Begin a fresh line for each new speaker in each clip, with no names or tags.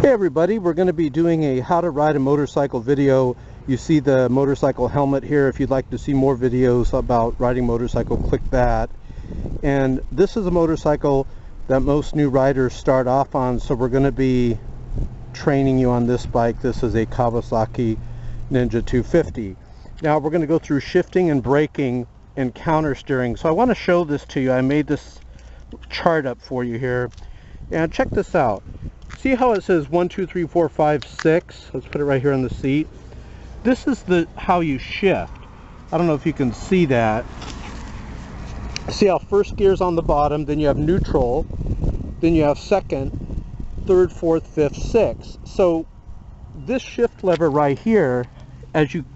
Hey everybody, we're going to be doing a how to ride a motorcycle video. You see the motorcycle helmet here. If you'd like to see more videos about riding motorcycle, click that. And this is a motorcycle that most new riders start off on, so we're going to be training you on this bike. This is a Kawasaki Ninja 250. Now we're going to go through shifting and braking and counter steering. So I want to show this to you. I made this chart up for you here, and check this out. See how it says 1, 2, 3, 4, 5, 6? Let's put it right here on the seat. This is how you shift. I don't know if you can see that. See how first gear's on the bottom, then you have neutral, then you have second, third, fourth, fifth, sixth. So this shift lever right here, as you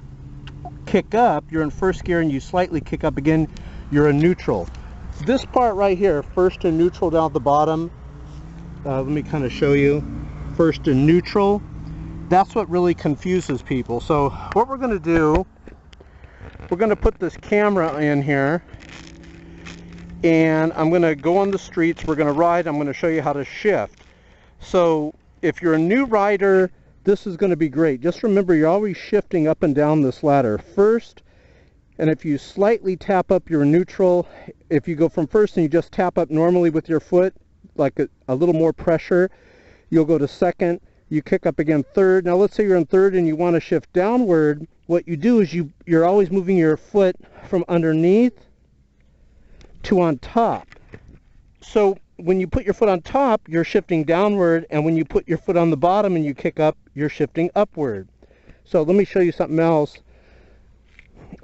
kick up, you're in first gear, and you slightly kick up again, you're in neutral. This part right here, first and neutral down at the bottom, let me kind of show you. First and neutral, that's what really confuses people. So what we're going to do, we're going to put this camera in here, and I'm going to go on the streets. We're going to ride. I'm going to show you how to shift. So if you're a new rider, this is going to be great. Just remember, you're always shifting up and down this ladder first, and if you slightly tap up your neutral, if you go from first and you just tap up normally with your foot, like a little more pressure, you'll go to second, you kick up again third. Now let's say you're in third and you want to shift downward. What you do is you're always moving your foot from underneath to on top. So when you put your foot on top, you're shifting downward, and when you put your foot on the bottom and you kick up, you're shifting upward. So let me show you something else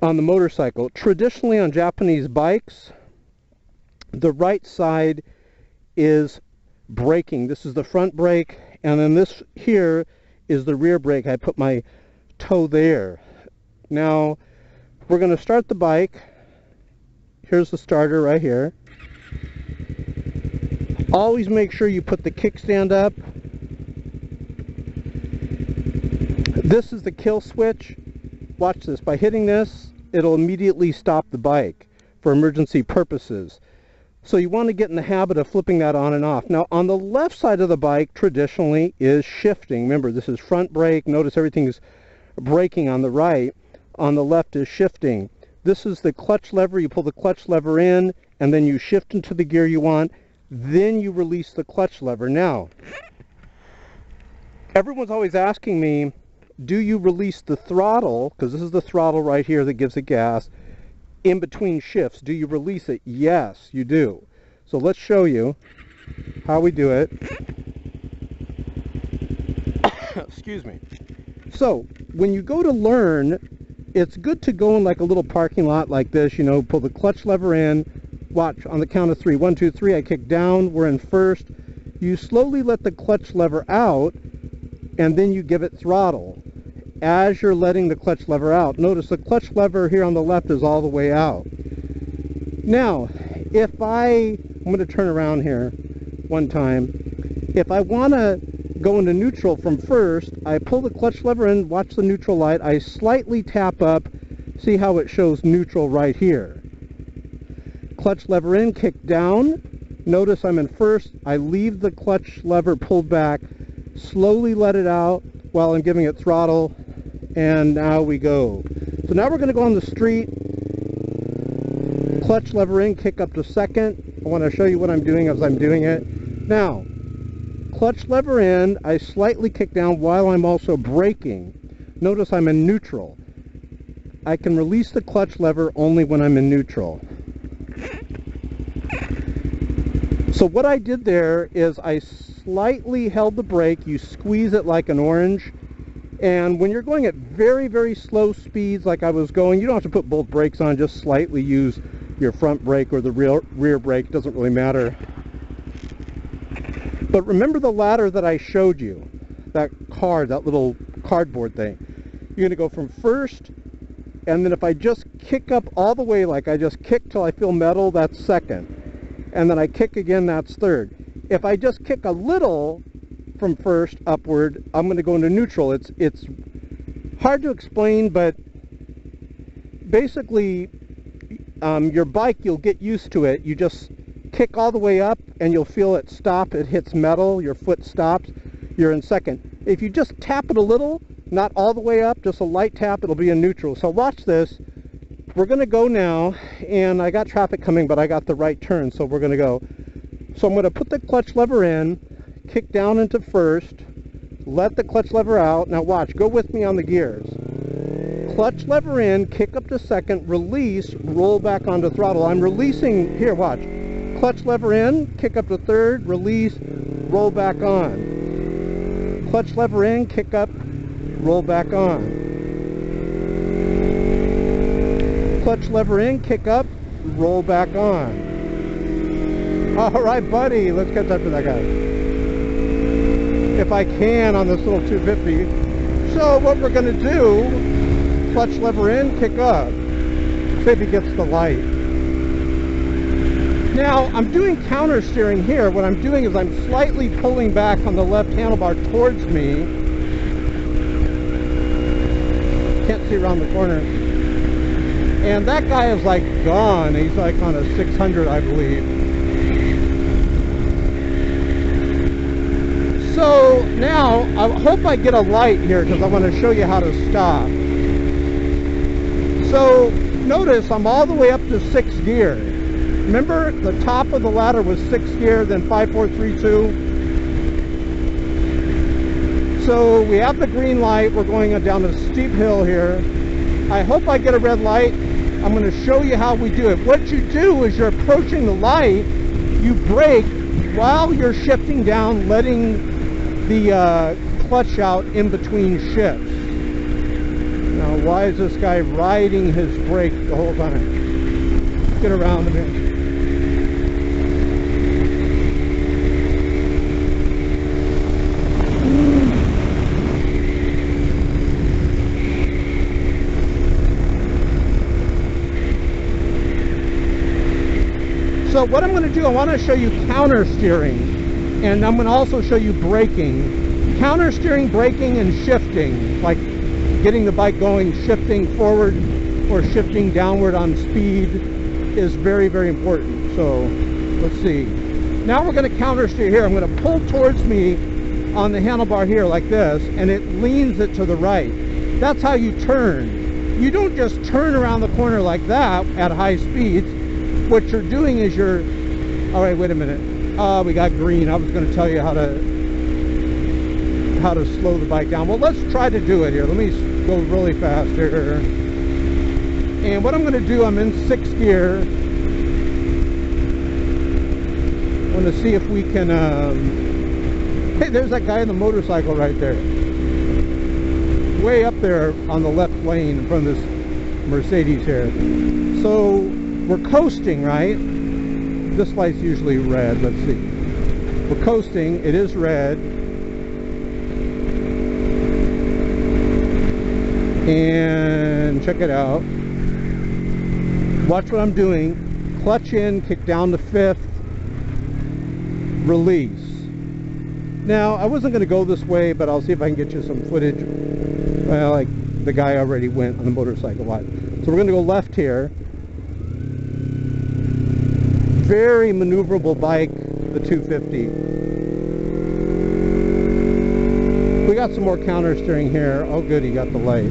on the motorcycle. Traditionally on Japanese bikes, the right side is braking. This is the front brake, and then this here is the rear brake. I put my toe there. Now we're going to start the bike. Here's the starter right here. Always make sure you put the kickstand up. This is the kill switch. Watch this. By hitting this, it'll immediately stop the bike for emergency purposes. So you want to get in the habit of flipping that on and off. Now on the left side of the bike traditionally is shifting. Remember, this is front brake. Notice everything is braking on the right. On the left is shifting. This is the clutch lever. You pull the clutch lever in, and then you shift into the gear you want. Then you release the clutch lever. Now, everyone's always asking me, do you release the throttle, because this is the throttle right here that gives it gas, in between shifts? Do you release it? Yes, you do. So let's show you how we do it. Excuse me. So when you go to learn, it's good to go in like a little parking lot like this, you know, pull the clutch lever in. Watch, on the count of 3. 1, 2, 3, I kick down, we're in first. You slowly let the clutch lever out, and then you give it throttle. As you're letting the clutch lever out, notice the clutch lever here on the left is all the way out. Now, I'm going to turn around here one time. If I want to go into neutral from first, I pull the clutch lever in, watch the neutral light, I slightly tap up, see how it shows neutral right here. Clutch lever in, kick down. Notice I'm in first. I leave the clutch lever pulled back, slowly let it out while I'm giving it throttle, and now we go. So now we're going to go on the street. Clutch lever in, kick up to second. I want to show you what I'm doing as I'm doing it. Now, clutch lever in, I slightly kick down while I'm also braking. Notice I'm in neutral. I can release the clutch lever only when I'm in neutral. So what I did there is I slightly held the brake. You squeeze it like an orange, and when you're going at very, very slow speeds like I was going, you don't have to put both brakes on, just slightly use your front brake or the rear brake, doesn't really matter. But remember the ladder that I showed you, that little cardboard thing. You're going to go from first, and then if I just kick up all the way, like I just kick till I feel metal, that's second. And then I kick again, that's third. If I just kick a little from first upward, I'm going to go into neutral. It's hard to explain, but basically your bike, you'll get used to it. You just kick all the way up and you'll feel it stop. It hits metal, your foot stops. you're in second. If you just tap it a little, not all the way up, just a light tap, it'll be in neutral. So watch this. We're going to go now, and I got traffic coming, but I got the right turn, so we're going to go. So I'm going to put the clutch lever in, kick down into first, let the clutch lever out. Now watch, go with me on the gears. Clutch lever in, kick up to second, release, roll back onto throttle. I'm releasing, here, watch. Clutch lever in, kick up to third, release, roll back on. Clutch lever in, kick up, roll back on. Clutch lever in, kick up, roll back on. All right, buddy, let's catch up to that guy. If I can on this little 250. So what we're going to do, clutch lever in, kick up. See if he gets the light. Now, I'm doing counter steering here. What I'm doing is I'm slightly pulling back on the left handlebar towards me. Can't see around the corner. And that guy is like gone. He's like on a 600, I believe. So now, I hope I get a light here because I want to show you how to stop. So notice I'm all the way up to 6th gear. Remember the top of the ladder was 6th gear, then 5, 4, 3, 2. So we have the green light. We're going down a steep hill here. I hope I get a red light. I'm going to show you how we do it. What you do is you're approaching the light, you brake while you're shifting down, letting the clutch out in between shifts. Now, why is this guy riding his brake the whole time? Get around him here. So what I'm going to do, I want to show you counter steering, and I'm going to also show you braking. Counter steering, braking, and shifting, like getting the bike going, shifting forward or shifting downward on speed is very, very important. So let's see. Now we're going to counter steer here. I'm going to pull towards me on the handlebar here like this, and it leans it to the right. That's how you turn. You don't just turn around the corner like that at high speeds. What you're doing is you're, all right, wait a minute. We got green. I was going to tell you how to slow the bike down. Well, let's try to do it here. Let me go really fast here. And what I'm going to do, I'm in 6th gear. I want to see if we can, hey, there's that guy in the motorcycle right there. Way up there on the left lane in front of this Mercedes here. So we're coasting, right? This light's usually red. Let's see. We're coasting. It is red. And check it out. Watch what I'm doing. Clutch in, kick down to 5th, release. Now, I wasn't going to go this way, but I'll see if I can get you some footage. Well, like the guy already went on the motorcycle. So we're going to go left here. Very maneuverable bike, the 250. We got some more counter steering here. Oh good, he got the light.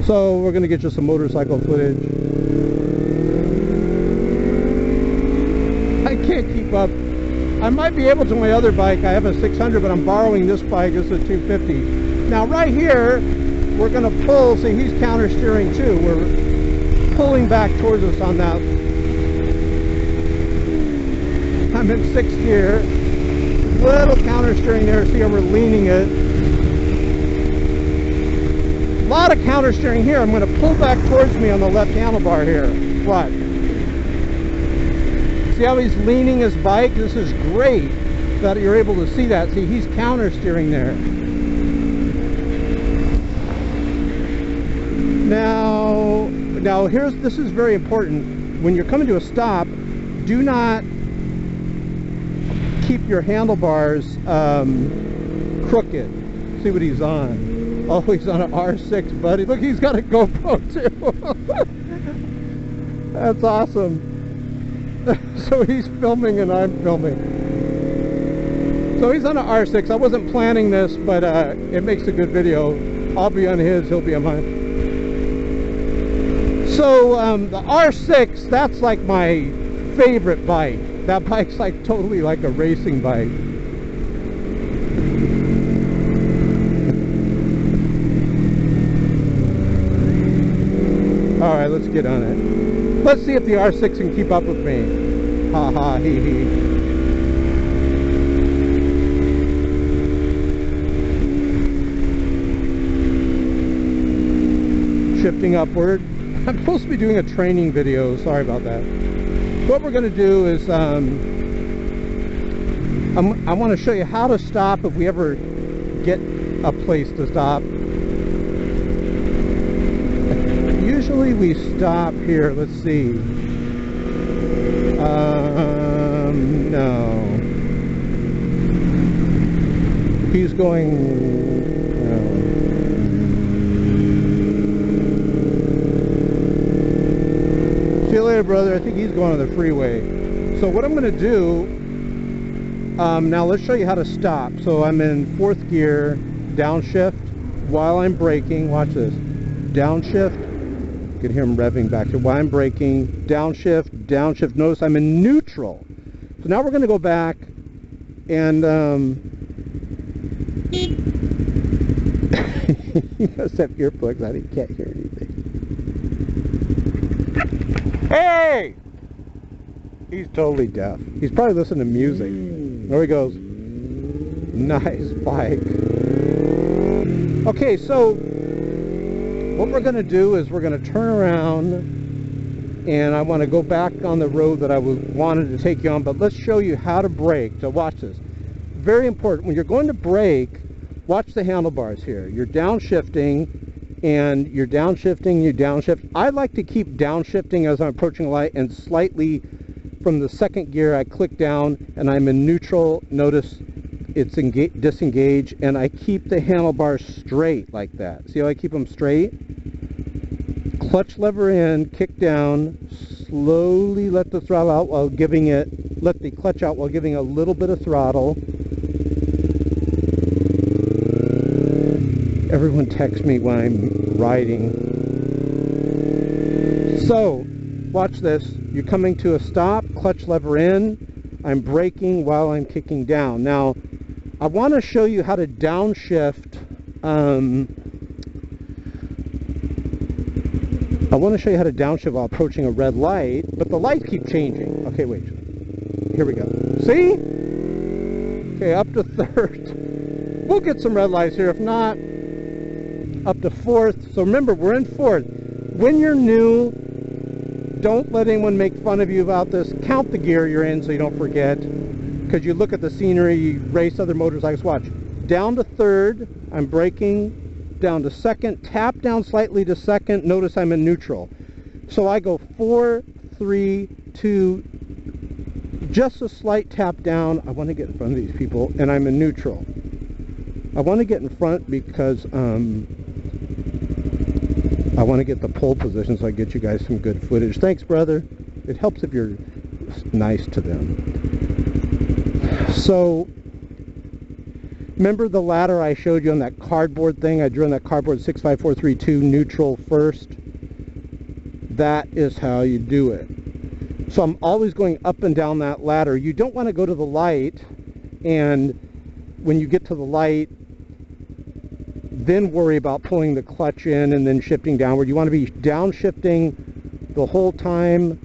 So we're going to get you some motorcycle footage. I can't keep up. I might be able to my other bike. I have a 600, but I'm borrowing this bike. This is a 250. Now right here, we're going to pull. See, he's counter steering too. We're pulling back towards us on that. I'm in 6th gear. Little counter steering there. See how we're leaning it. A lot of counter steering here. I'm going to pull back towards me on the left handlebar here. What? See how he's leaning his bike? This is great that you're able to see that. See, he's counter steering there. Now this is very important. When you're coming to a stop, do not keep your handlebars crooked. See what he's on. Oh, he's on an R6, buddy. Look, he's got a GoPro too. That's awesome. So he's filming and I'm filming. So he's on an R6. I wasn't planning this, but it makes a good video. I'll be on his, he'll be on mine. So the R6, that's like my favorite bike. That bike's like totally like a racing bike. All right, let's get on it. Let's see if the R6 can keep up with me. Ha ha, hee hee. Shifting upward. I'm supposed to be doing a training video, sorry about that. What we're going to do is I want to show you how to stop if we ever get a place to stop. Usually we stop here, let's see. No. He's going, See you later, brother. I think he's going on the freeway. So what I'm going to do, now let's show you how to stop. So I'm in 4th gear, downshift, while I'm braking. Watch this. Downshift. You can hear him revving back here. While I'm braking, downshift, downshift. Notice I'm in neutral. So now we're going to go back and he must have earplugs on. He can't hear anything. Hey! He's totally deaf. He's probably listening to music. There he goes. Nice bike. Okay, so what we're going to do is we're going to turn around and I want to go back on the road that I wanted to take you on, but let's show you how to brake. So watch this. Very important. When you're going to brake, watch the handlebars here. You're downshifting and you're downshifting, you downshift. I like to keep downshifting as I'm approaching a light, and slightly from the 2nd gear I click down and I'm in neutral. Notice it's disengaged, and I keep the handlebars straight like that. See how I keep them straight? Clutch lever in, kick down, slowly let the throttle out while giving it, let the clutch out while giving a little bit of throttle. Everyone texts me when I'm riding. So, watch this. You're coming to a stop, clutch lever in. I'm braking while I'm kicking down. Now, I want to show you how to downshift. I want to show you how to downshift while approaching a red light, but the lights keep changing. Okay, wait. Here we go. See? Okay, up to 3rd. We'll get some red lights here. If not, up to 4th. So remember, we're in 4th. When you're new, don't let anyone make fun of you about this. Count the gear you're in so you don't forget. Because you look at the scenery, you race other motorcycles. Watch. Down to 3rd, I'm braking. Down to 2nd, tap down slightly to 2nd. Notice I'm in neutral. So I go 4, 3, 2, just a slight tap down. I want to get in front of these people, and I'm in neutral. I want to get in front because I want to get the pole position so I get you guys some good footage. Thanks, brother. It helps if you're nice to them. So, remember the ladder I showed you on that cardboard thing? I drew on that cardboard 65432, neutral first. That is how you do it. So I'm always going up and down that ladder. You don't want to go to the light, and when you get to the light, then worry about pulling the clutch in and then shifting downward. You want to be downshifting the whole time.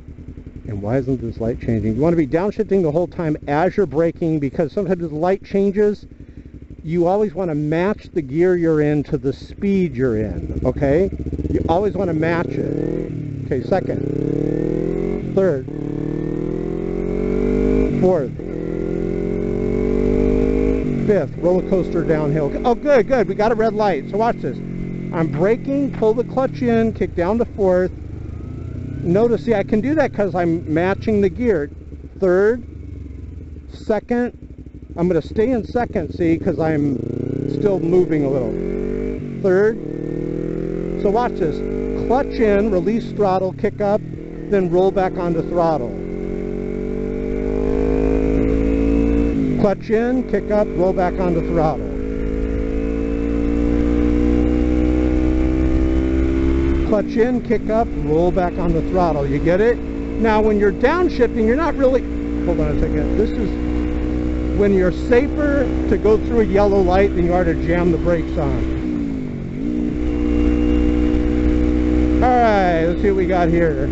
And why isn't this light changing? You want to be downshifting the whole time as you're braking, because sometimes the light changes. You always want to match the gear you're in to the speed you're in, okay? You always want to match it. Okay, 2nd, 3rd, 4th, 5th, roller coaster downhill. Oh, good, good. We got a red light. So watch this. I'm braking, pull the clutch in, kick down to 4th. Notice, see, I can do that because I'm matching the gear. 3rd, 2nd. I'm going to stay in 2nd, see, because I'm still moving a little. 3rd. So watch this. Clutch in, release throttle, kick up, then roll back onto throttle. Clutch in, kick up, roll back onto throttle. Clutch in, kick up, roll back on the throttle. You get it? Now when you're downshifting, you're not really, hold on a second, this is when you're safer to go through a yellow light than you are to jam the brakes on. Alright, let's see what we got here.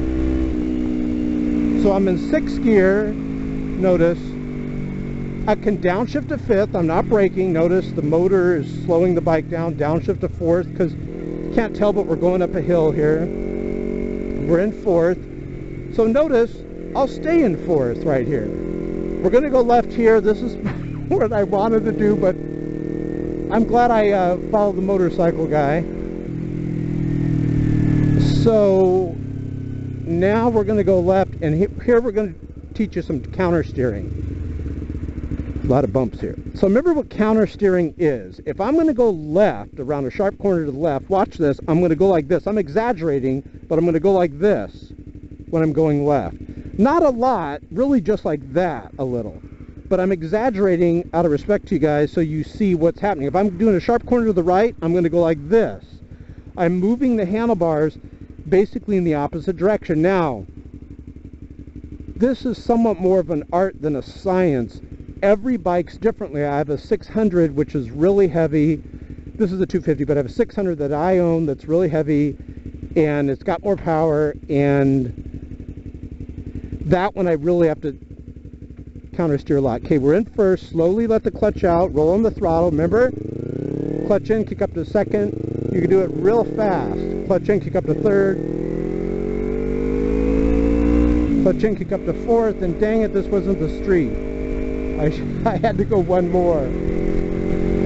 So I'm in 6th gear, notice. I can downshift to 5th, I'm not braking. Notice the motor is slowing the bike down. Downshift to 4th, because you can't tell, but we're going up a hill here. We're in 4th. So notice, I'll stay in 4th right here. We're going to go left here. This is what I wanted to do, but I'm glad I followed the motorcycle guy. So now we're going to go left, and here we're going to teach you some countersteering. A lot of bumps here. So remember what countersteering is. If I'm going to go left around a sharp corner to the left, watch this, I'm going to go like this. I'm exaggerating, but I'm going to go like this when I'm going left. Not a lot, really just like that a little. But I'm exaggerating out of respect to you guys so you see what's happening. If I'm doing a sharp corner to the right, I'm going to go like this. I'm moving the handlebars basically in the opposite direction. Now, this is somewhat more of an art than a science. Every bike's differently. I have a 600 which is really heavy. This is a 250, but I have a 600 that I own that's really heavy, and it's got more power, and that one I really have to countersteer a lot. Okay, we're in 1st. Slowly let the clutch out. Roll on the throttle. Remember? Clutch in, kick up to 2nd. You can do it real fast. Clutch in, kick up to 3rd. Clutch in, kick up to 4th. And dang it, this wasn't the street. I had to go one more.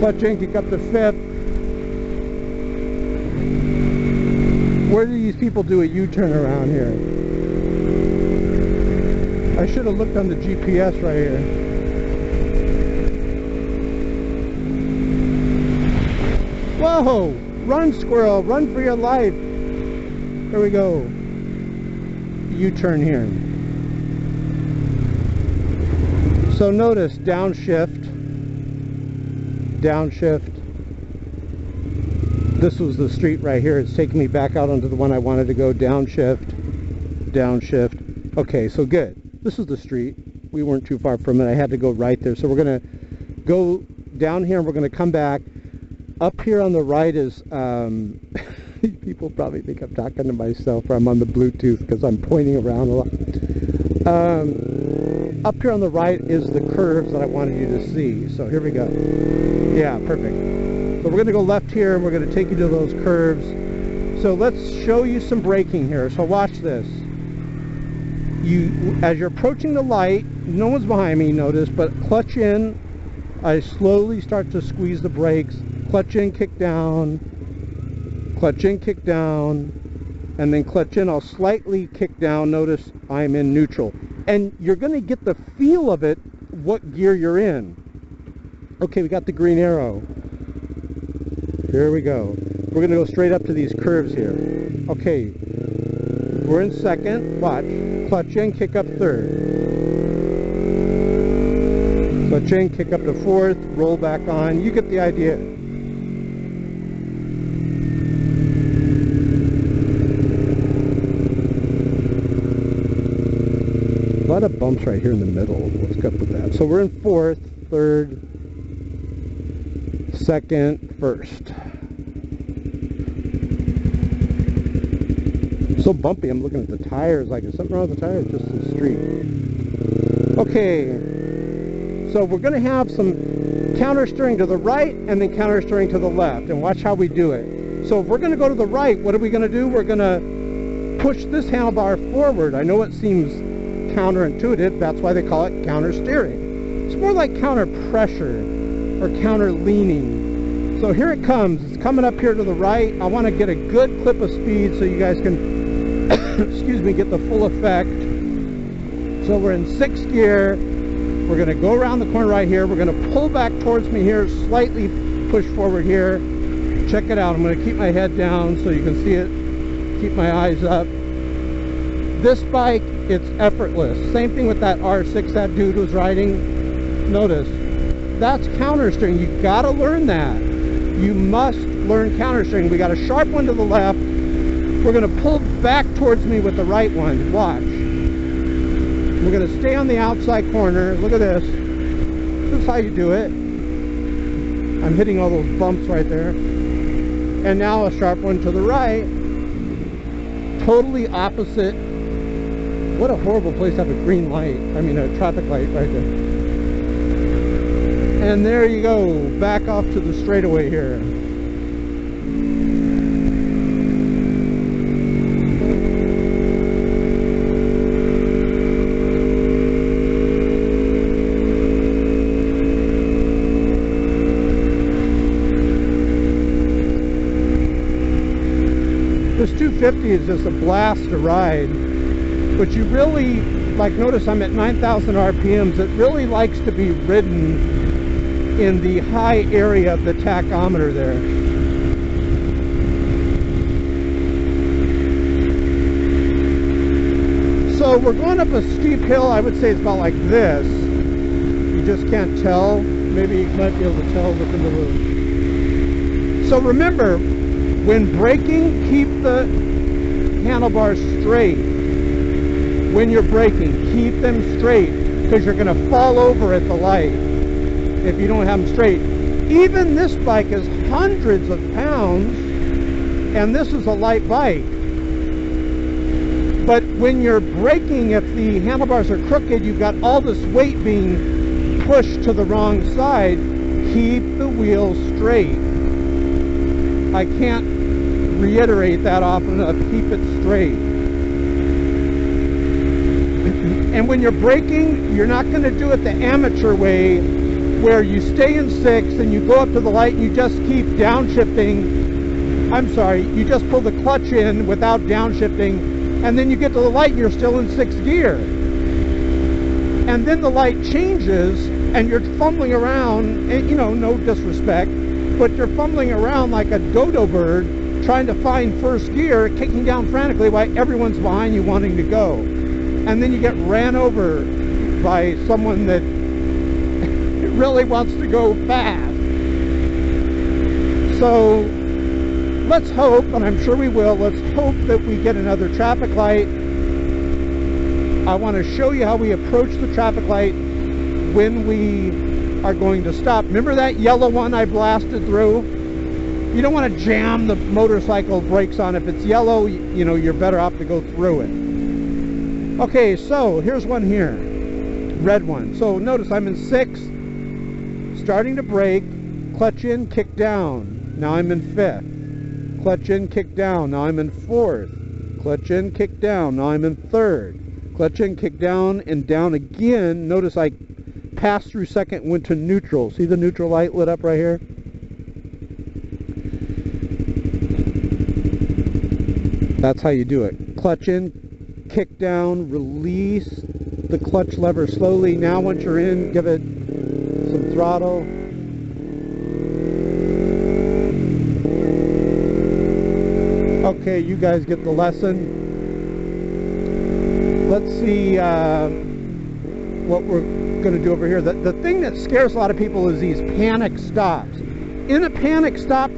Clutch in, kick up to 5th. Where do these people do a U-turn around here? I should have looked on the GPS right here. Whoa! Run, squirrel! Run for your life! There we go. U-turn here. So notice, downshift. Downshift. This was the street right here. It's taking me back out onto the one I wanted to go. Downshift. Downshift. Okay, so good. This is the street. We weren't too far from it. I had to go right there. So we're going to go down here and we're going to come back. Up here on the right is, people probably think I'm talking to myself, or I'm on the Bluetooth because I'm pointing around a lot. Up here on the right is the curves that I wanted you to see. So here we go. Yeah, perfect. So we're going to go left here and we're going to take you to those curves. So let's show you some braking here. So watch this. As you're approaching the light, no one's behind me, notice, but clutch in. I slowly start to squeeze the brakes. Clutch in, kick down. Clutch in, kick down. And then clutch in. I'll slightly kick down. Notice I'm in neutral. And you're going to get the feel of it, what gear you're in. Okay, we got the green arrow. Here we go. We're going to go straight up to these curves here. Okay, we're in 2nd. Watch. Clutch in, kick up 3rd. Clutch in, kick up to 4th. Roll back on. You get the idea. A lot of bumps right here in the middle. What's up with that? So we're in 4th, 3rd, 2nd, 1st. So bumpy. I'm looking at the tires. Like, is something wrong with the tires? Just the street. Okay. So we're going to have some countersteering to the right and then countersteering to the left. And watch how we do it. So if we're going to go to the right, what are we going to do? We're going to push this handlebar forward. I know it seems counterintuitive. That's why they call it countersteering. It's more like counter pressure or counter leaning. So here it comes. It's coming up here to the right. I want to get a good clip of speed so you guys can excuse me, get the full effect. So we're in 6th gear. We're going to go around the corner right here. We're going to pull back towards me here, slightly push forward here. Check it out. I'm going to keep my head down so you can see it. Keep my eyes up. This bike, it's effortless. Same thing with that R6 that dude was riding. Notice, That's countersteering. You gotta learn that. You must learn countersteering. We got a sharp one to the left. We're gonna pull back towards me with the right one. Watch. We're gonna stay on the outside corner. Look at this. This is how you do it. I'm hitting all those bumps right there. And now a sharp one to the right. Totally opposite. What a horrible place to have a green light. I mean, a traffic light right there. And there you go. Back off to the straightaway here. This 250 is just a blast to ride, but you really, like, notice I'm at 9,000 RPMs. It really likes to be ridden in the high area of the tachometer there. So we're going up a steep hill. I would say it's about like this. You just can't tell. Maybe you might be able to tell within the loop. So remember, when braking, keep the handlebars straight. When you're braking, keep them straight, because you're going to fall over at the light if you don't have them straight. Even this bike is hundreds of pounds, and this is a light bike. But when you're braking, if the handlebars are crooked, you've got all this weight being pushed to the wrong side. Keep the wheels straight. I can't reiterate that often enough. Keep it straight. And when you're braking, you're not going to do it the amateur way, where you stay in 6 and you go up to the light and you just keep downshifting. I'm sorry, you just pull the clutch in without downshifting, and then you get to the light and you're still in 6th gear. And then the light changes and you're fumbling around, and, you know, no disrespect, but you're fumbling around like a dodo bird trying to find 1st gear, kicking down frantically while everyone's behind you wanting to go. And then you get ran over by someone that really wants to go fast. So let's hope, and I'm sure we will, let's hope that we get another traffic light. I want to show you how we approach the traffic light when we are going to stop. Remember that yellow one I blasted through? You don't want to jam the motorcycle brakes on. If it's yellow, you know, you're better off to go through it. Okay, so here's one here. Red one. So notice I'm in 6, starting to brake, clutch in, kick down. Now I'm in 5th. Clutch in, kick down. Now I'm in 4th. Clutch in, kick down. Now I'm in 3rd. Clutch in, kick down, and down again. Notice I passed through 2nd, went to neutral. See the neutral light lit up right here? That's how you do it. Clutch in, kick down, release the clutch lever slowly. Now once you're in, give it some throttle. Okay, you guys get the lesson. Let's see what we're going to do over here. The thing that scares a lot of people is these panic stops. In a panic stop,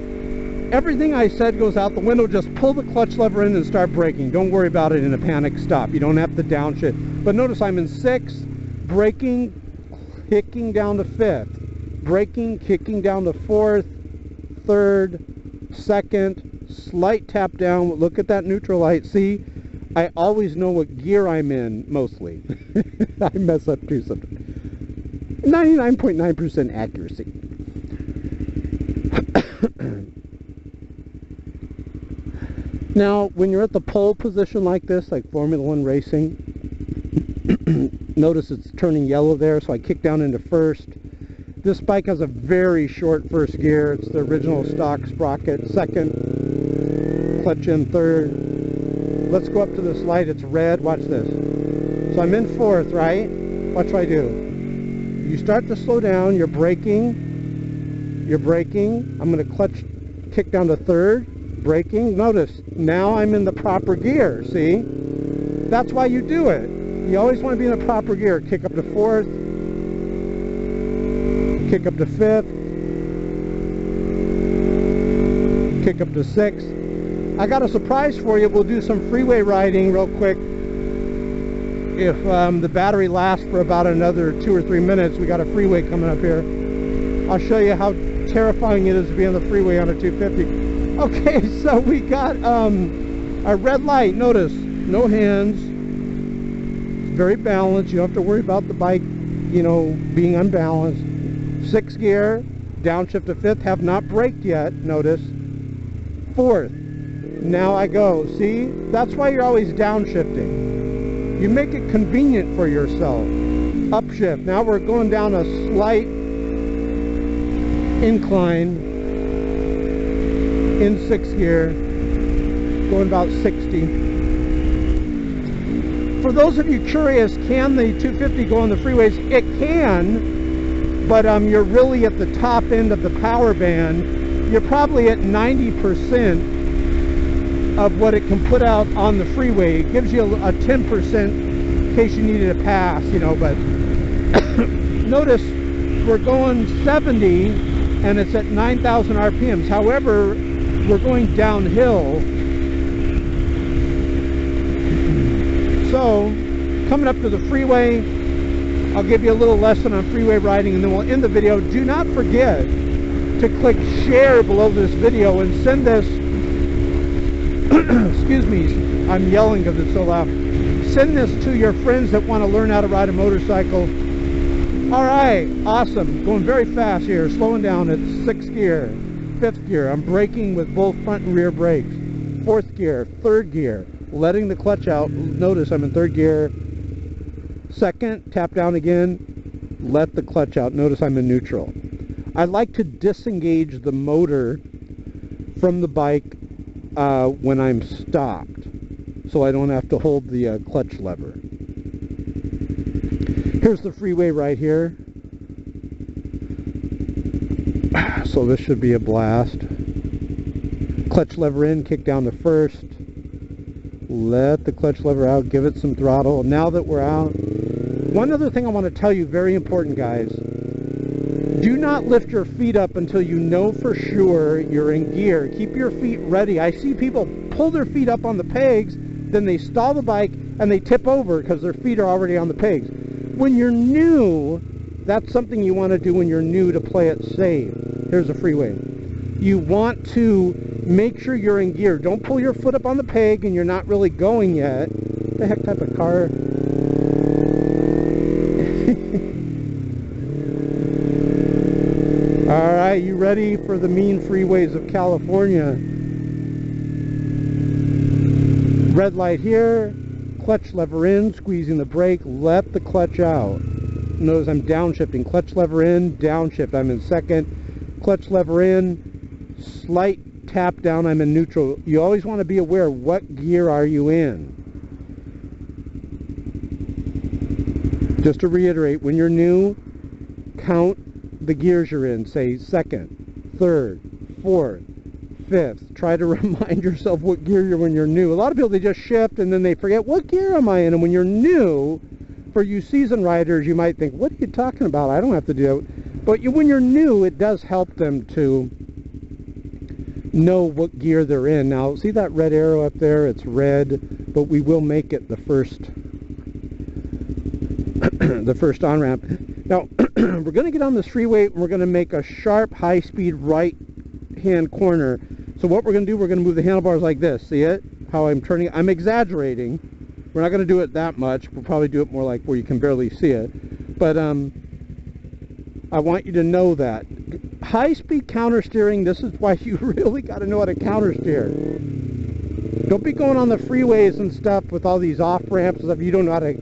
everything I said goes out the window. Just pull the clutch lever in and start braking. Don't worry about it in a panic stop. You don't have to downshift. But notice I'm in 6, braking, kicking down to 5th. Braking, kicking down to 4th, 3rd, 2nd, slight tap down. Look at that neutral light. See, I always know what gear I'm in, mostly. I mess up too sometimes. 99.9% accuracy. Now, when you're at the pole position like this, like Formula 1 racing, notice it's turning yellow there, so I kick down into 1st. This bike has a very short 1st gear. It's the original stock sprocket. 2nd, clutch in 3rd. Let's go up to this light. It's red. Watch this. So I'm in 4th, right? Watch what I do. You start to slow down. You're braking. You're braking. I'm going to clutch, kick down to 3rd. Braking. Notice, now I'm in the proper gear. See? That's why you do it. You always want to be in the proper gear. Kick up to 4th. kick up to 5th, kick up to 6th. I got a surprise for you. We'll do some freeway riding real quick. If the battery lasts for about another 2 or 3 minutes, we got a freeway coming up here. I'll show you how terrifying it is to be on the freeway on a 250. Okay, so we got a red light. Notice, no hands. It's very balanced. You don't have to worry about the bike, you know, being unbalanced. 6th gear, downshift to 5th, have not braked yet, notice. 4th, now I go. See, that's why you're always downshifting. You make it convenient for yourself. Upshift, now we're going down a slight incline in 6th gear, going about 60. For those of you curious, can the 250 go on the freeways? It can, but you're really at the top end of the power band. You're probably at 90% of what it can put out on the freeway. It gives you a 10% in case you needed a pass, you know, but notice we're going 70 and it's at 9,000 RPMs. However, we're going downhill. So, coming up to the freeway, I'll give you a little lesson on freeway riding and then we'll end the video. Do not forget to click share below this video and send this, excuse me, I'm yelling because it's so loud. Send this to your friends that want to learn how to ride a motorcycle. Alright, awesome. Going very fast here, slowing down at 6th gear, 5th gear. I'm braking with both front and rear brakes. 4th gear, 3rd gear, letting the clutch out. Notice I'm in 3rd gear. 2nd, tap down again, let the clutch out. Notice I'm in neutral. I like to disengage the motor from the bike when I'm stopped, so I don't have to hold the clutch lever. Here's the freeway right here. So this should be a blast. Clutch lever in, kick down to 1st. Let the clutch lever out, give it some throttle. Now that we're out, one other thing I want to tell you, very important guys, do not lift your feet up until you know for sure you're in gear. Keep your feet ready. I see people pull their feet up on the pegs, then they stall the bike and they tip over because their feet are already on the pegs. When you're new, that's something you want to do when you're new to play it safe. Here's a freeway. You want to make sure you're in gear. Don't pull your foot up on the peg and you're not really going yet. What the heck type of car? Alright, you ready for the mean freeways of California? Red light here, clutch lever in, squeezing the brake, let the clutch out. Notice I'm downshifting, clutch lever in, downshift, I'm in 2nd, clutch lever in, slight tap down, I'm in neutral. You always want to be aware, what gear are you in? Just to reiterate, when you're new, count the gears you're in. Say 2nd, 3rd, 4th, 5th. Try to remind yourself what gear you're when you're new. A lot of people, they just shift and then they forget, what gear am I in? And when you're new, for you seasoned riders, you might think, what are you talking about? I don't have to do it. But when you're new, it does help them to know what gear they're in. Now, see that red arrow up there? It's red, but we will make it the first the first on-ramp. Now, we're going to get on this freeway and we're going to make a sharp, high-speed right-hand corner. So what we're going to do, we're going to move the handlebars like this. See it? How I'm turning it? I'm exaggerating. We're not going to do it that much. We'll probably do it more like where you can barely see it. But I want you to know that. High-speed countersteering, this is why you really got to know how to countersteer. Don't be going on the freeways and stuff with all these off-ramps and stuff. You don't know how to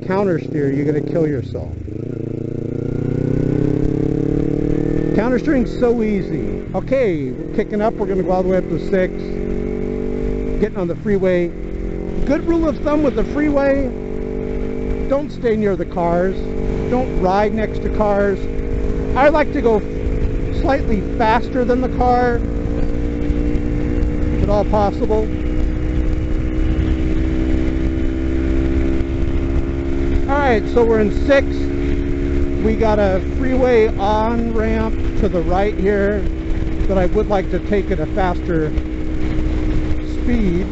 countersteer. You're going to kill yourself. Countersteering's so easy. Okay, we're kicking up. We're going to go all the way up to 6. Getting on the freeway. Good rule of thumb with the freeway, don't stay near the cars. Don't ride next to cars. I like to go slightly faster than the car, if at all possible. Alright, so we're in 6. we got a freeway on-ramp to the right here that I would like to take at a faster speed.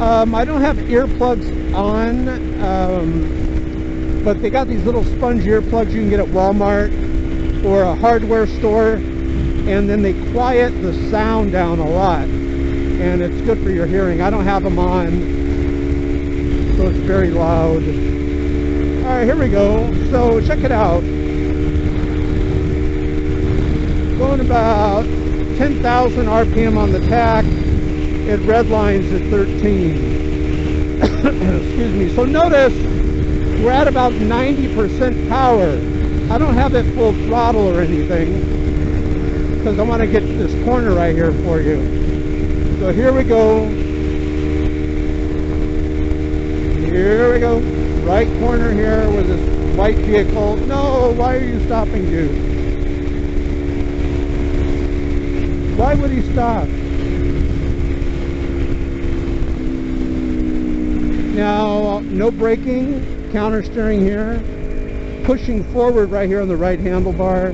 I don't have earplugs on, but they got these little sponge earplugs you can get at Walmart or a hardware store, and then they quiet the sound down a lot, and it's good for your hearing. I don't have them on, so it's very loud. Alright, here we go. So check it out. Going about 10,000 RPM on the tach. It redlines at 13. Excuse me. So notice we're at about 90% power. I don't have it full throttle or anything because I want to get to this corner right here for you. So here we go. Here we go. Right corner here with this white vehicle. No, why are you stopping, dude? Why would he stop? Now, no braking, countersteering here, pushing forward right here on the right handlebar.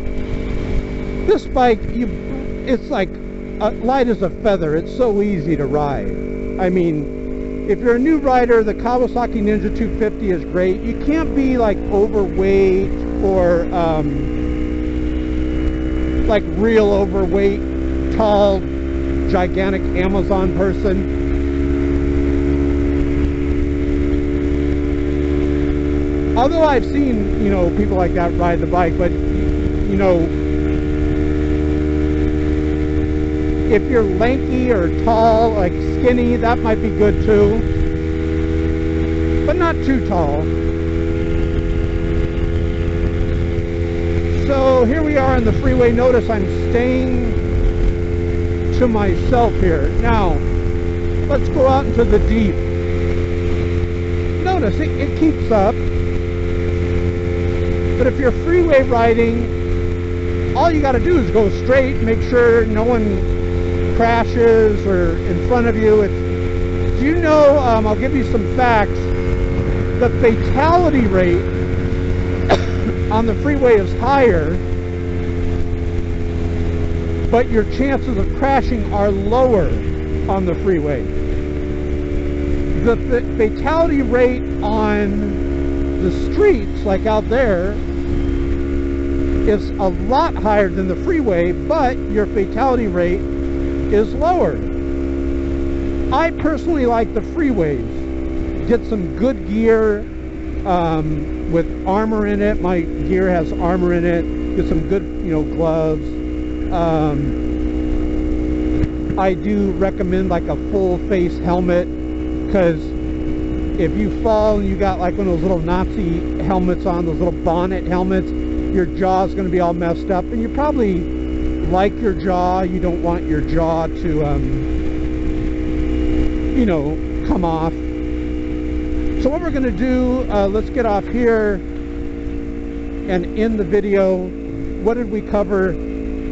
This bike, it's like light as a feather. It's so easy to ride. I mean, if you're a new rider, the Kawasaki Ninja 250 is great. You can't be like overweight or like real overweight, tall, gigantic Amazon person. Although I've seen, you know, people like that ride the bike, but, you know, if you're lanky or tall, like skinny, that might be good too. But not too tall. So here we are on the freeway. Notice I'm staying to myself here. Now, let's go out into the deep. Notice it keeps up. But if you're freeway riding, all you got to do is go straight, make sure no one crashes or in front of you. Do you know, I'll give you some facts, the fatality rate on the freeway is higher, but your chances of crashing are lower on the freeway. The fatality rate on the streets, like out there, is a lot higher than the freeway, but your fatality rate is lower. I personally like the freeways. Get some good gear with armor in it. My gear has armor in it. Get some good, you know, gloves. I do recommend like a full face helmet, because if you fall and you got like one of those little Nazi helmets on, those little bonnet helmets, your jaw is going to be all messed up, and you probably like your jaw. You don't want your jaw to, you know, come off. So what we're going to do, let's get off here and end the video. What did we cover?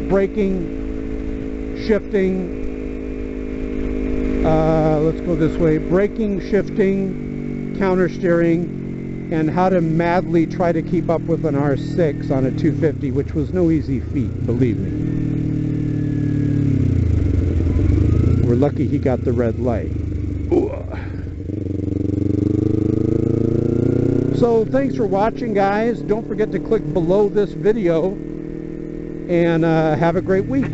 Braking, shifting. Let's go this way. Braking, shifting, countersteering, and how to madly try to keep up with an R6 on a 250, which was no easy feat, believe me. We're lucky he got the red light. Ooh. So thanks for watching, guys. Don't forget to click below this video, and have a great week.